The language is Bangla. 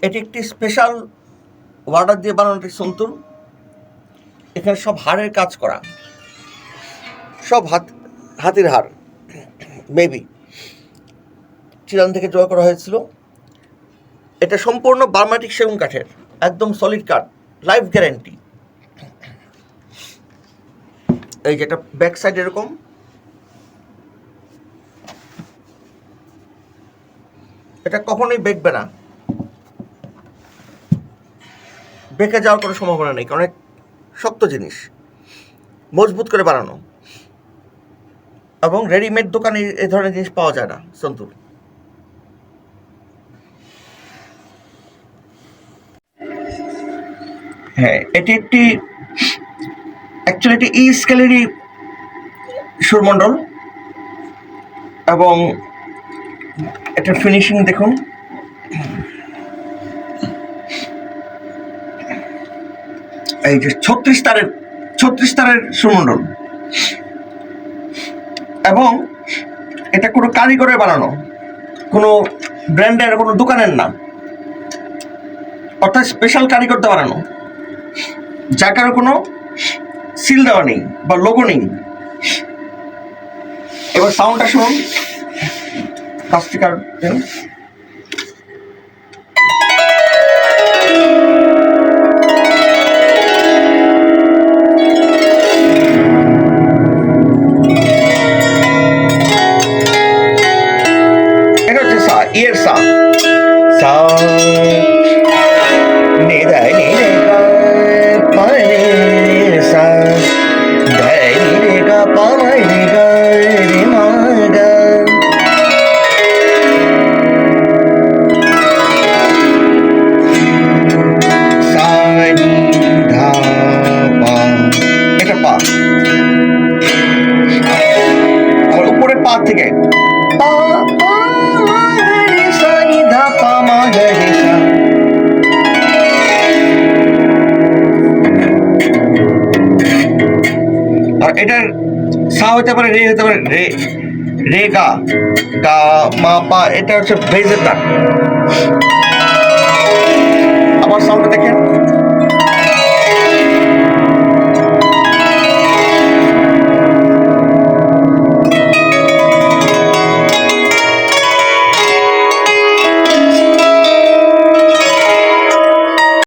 এটি একটি স্পেশাল ওয়াটার দিয়ে বানানো একটি সন্তুর। এখানে সব হাড়ের কাজ করা, সব হাতির হাড়, মেবি চিরান থেকে জোগাড় করা হয়েছিল। এটা সম্পূর্ণ বার্মাটিক সেগুন কাঠের, একদম সলিড কাঠ, লাইফ গ্যারান্টি। এই যেটা ব্যাক সাইড এরকম, এটা কখনোই বেঁকবে না, বেঁকে যাওয়ার কোনো সম্ভাবনা নেই, কারণ অনেক শক্ত জিনিস, মজবুত করে বানানো। এবং রেডিমেড দোকানে এই ধরনের জিনিস পাওয়া যায় না সন্তুর। হ্যাঁ, এটি একটি অ্যাকচুয়ালি এটি ই স্কেলেরই সুরমণ্ডল, এবং এটার ফিনিশিং দেখুন। এই যে 36 তারের সুরমণ্ডল, এবং এটা কোনো কারিগরের বানানো, কোনো ব্র্যান্ডের, কোনো দোকানের না, অর্থাৎ স্পেশাল কারিগরদের বানানো, যার কারণে কোনো সিল দেওয়া নেই বা লোগো নেই। এবার সাউন্ডটা শুনুন, কাস্টিকার এটা হচ্ছে সা, ইয়ের সা, সা নে দাই নে রে গা পা রে সা, দাই রে গা পা মা রে গা রে মা গা। সা নি ধা পা, এটা পা। আবার উপরে পা থেকে পা পা মা রে সা নি ধা পা মা গা রে সা। আর এটার সা হতে পারে, রে হতে পারে, রে রে গা গা মা পা, এটা হচ্ছে বেজের তার। আবার সাউন্ডটা দেখেন।